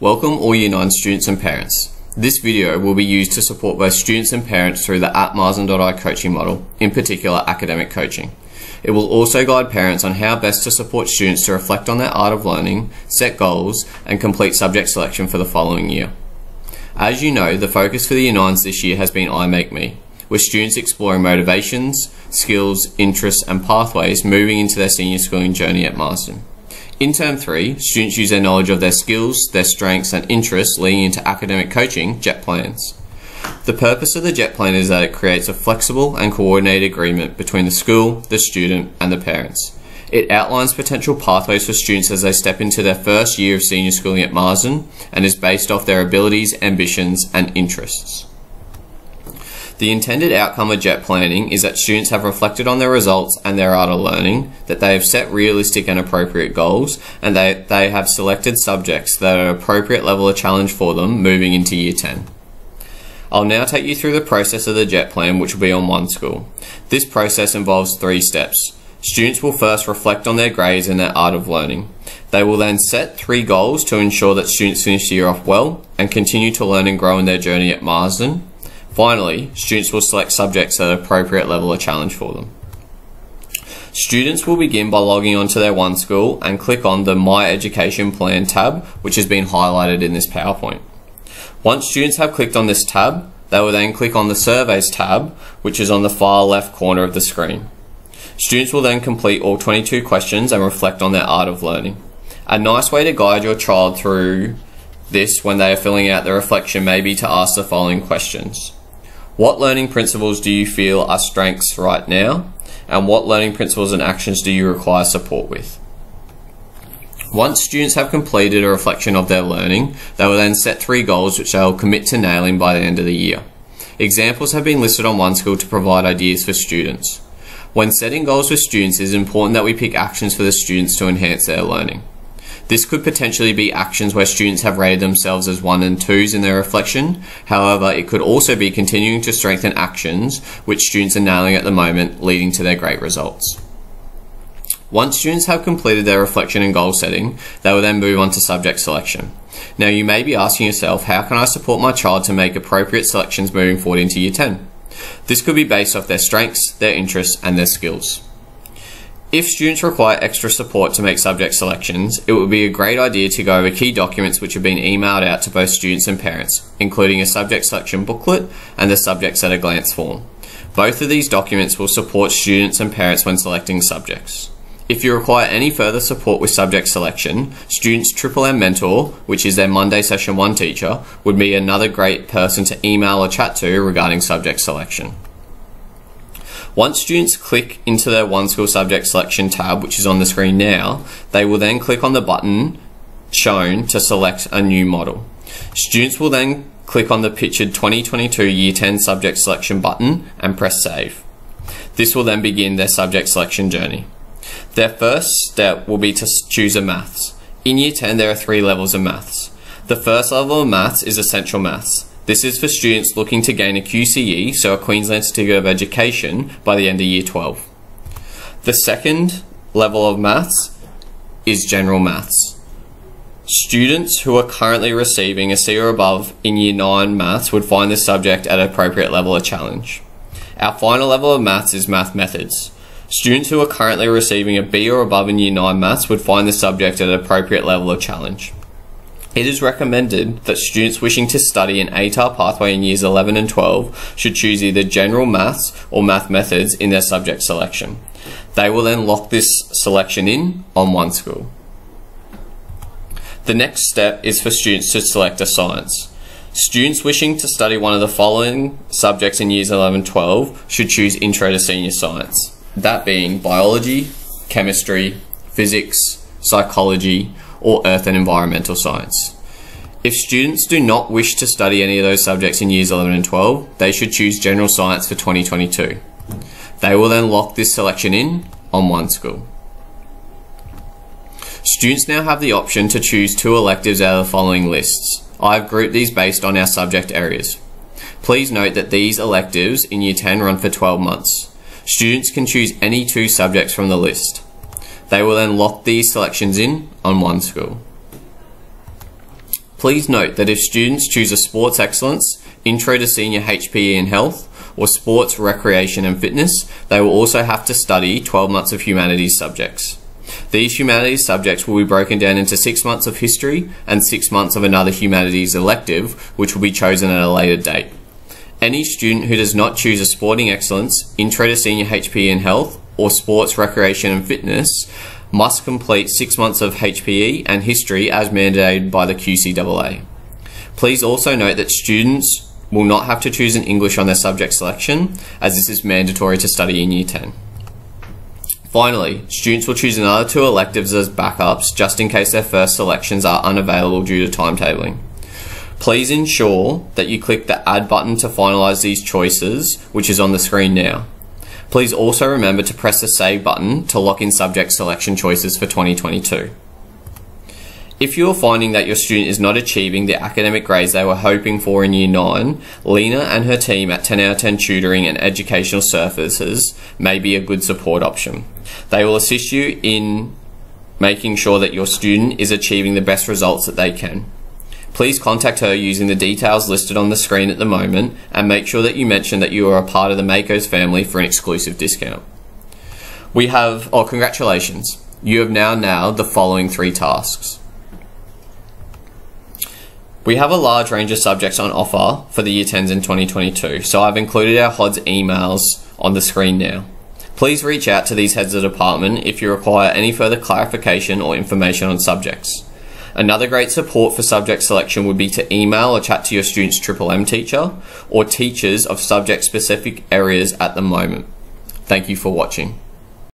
Welcome all Year 9 students and parents. This video will be used to support both students and parents through the @marsden.I coaching model, in particular academic coaching. It will also guide parents on how best to support students to reflect on their art of learning, set goals, and complete subject selection for the following year. As you know, the focus for the Year 9s this year has been I Make Me, with students exploring motivations, skills, interests, and pathways moving into their senior schooling journey at Marsden. In Term 3, students use their knowledge of their skills, their strengths and interests leading into academic coaching, JET plans. The purpose of the JET plan is that it creates a flexible and coordinated agreement between the school, the student and the parents. It outlines potential pathways for students as they step into their first year of senior schooling at Marsden and is based off their abilities, ambitions and interests. The intended outcome of JET planning is that students have reflected on their results and their art of learning, that they have set realistic and appropriate goals, and that they have selected subjects that are an appropriate level of challenge for them moving into Year 10. I'll now take you through the process of the JET plan, which will be on one school. This process involves 3 steps. Students will first reflect on their grades and their art of learning. They will then set 3 goals to ensure that students finish the year off well and continue to learn and grow in their journey at Marsden. Finally, students will select subjects at an appropriate level of challenge for them. Students will begin by logging onto their One School and click on the My Education Plan tab, which has been highlighted in this PowerPoint. Once students have clicked on this tab, they will then click on the Surveys tab, which is on the far left corner of the screen. Students will then complete all 22 questions and reflect on their art of learning. A nice way to guide your child through this when they are filling out the reflection may be to ask the following questions. What learning principles do you feel are strengths right now? And what learning principles and actions do you require support with? Once students have completed a reflection of their learning, they will then set 3 goals which they will commit to nailing by the end of the year. Examples have been listed on One School to provide ideas for students. When setting goals for students, it is important that we pick actions for the students to enhance their learning. This could potentially be actions where students have rated themselves as 1 and 2s in their reflection. However, it could also be continuing to strengthen actions which students are nailing at the moment, leading to their great results. Once students have completed their reflection and goal setting, they will then move on to subject selection. Now you may be asking yourself, how can I support my child to make appropriate selections moving forward into Year 10? This could be based off their strengths, their interests and their skills. If students require extra support to make subject selections, it would be a great idea to go over key documents which have been emailed out to both students and parents, including a subject selection booklet and the subjects at a glance form. Both of these documents will support students and parents when selecting subjects. If you require any further support with subject selection, Students' M Mentor, which is their Monday Session 1 teacher, would be another great person to email or chat to regarding subject selection. Once students click into their One School subject selection tab, which is on the screen now, they will then click on the button shown to select a new model. Students will then click on the pictured 2022 Year 10 subject selection button and press Save. This will then begin their subject selection journey. Their first step will be to choose a maths. In Year 10 there are 3 levels of maths. The first level of maths is Essential Maths. This is for students looking to gain a QCE, so a Queensland Certificate of Education, by the end of Year 12. The second level of maths is General Maths. Students who are currently receiving a C or above in Year 9 maths would find this subject at an appropriate level of challenge. Our final level of maths is Math Methods. Students who are currently receiving a B or above in Year 9 maths would find this subject at an appropriate level of challenge. It is recommended that students wishing to study an ATAR pathway in Years 11 and 12 should choose either General Maths or Math Methods in their subject selection. They will then lock this selection in on One School. The next step is for students to select a science. Students wishing to study one of the following subjects in Years 11 and 12 should choose Intro to Senior Science, that being biology, chemistry, physics, psychology, or earth and environmental science. If students do not wish to study any of those subjects in Years 11 and 12, they should choose General Science for 2022. They will then lock this selection in on One School. Students now have the option to choose 2 electives out of the following lists. I have grouped these based on our subject areas. Please note that these electives in Year 10 run for 12 months. Students can choose any 2 subjects from the list. They will then lock these selections in on One School. Please note that if students choose a Sports Excellence, Intro to Senior HPE and Health, or Sports, Recreation and Fitness, they will also have to study 12 months of humanities subjects. These humanities subjects will be broken down into 6 months of history and 6 months of another humanities elective, which will be chosen at a later date. Any student who does not choose a Sporting Excellence, Intro to Senior HPE and Health, or Sports, Recreation and Fitness must complete 6 months of HPE and history as mandated by the QCAA. Please also note that students will not have to choose an English on their subject selection, as this is mandatory to study in Year 10. Finally, students will choose another 2 electives as backups just in case their first selections are unavailable due to timetabling. Please ensure that you click the Add button to finalise these choices, which is on the screen now. Please also remember to press the Save button to lock in subject selection choices for 2022. If you are finding that your student is not achieving the academic grades they were hoping for in Year 9, Lena and her team at 10 out of 10 Tutoring and Educational Services may be a good support option. They will assist you in making sure that your student is achieving the best results that they can. Please contact her using the details listed on the screen at the moment, and make sure that you mention that you are a part of the Makos family for an exclusive discount. Congratulations. You have now nailed the following 3 tasks. We have a large range of subjects on offer for the Year 10s in 2022, so I've included our HODS emails on the screen now. Please reach out to these heads of department if you require any further clarification or information on subjects. Another great support for subject selection would be to email or chat to your student's M teacher or teachers of subject-specific areas at the moment. Thank you for watching.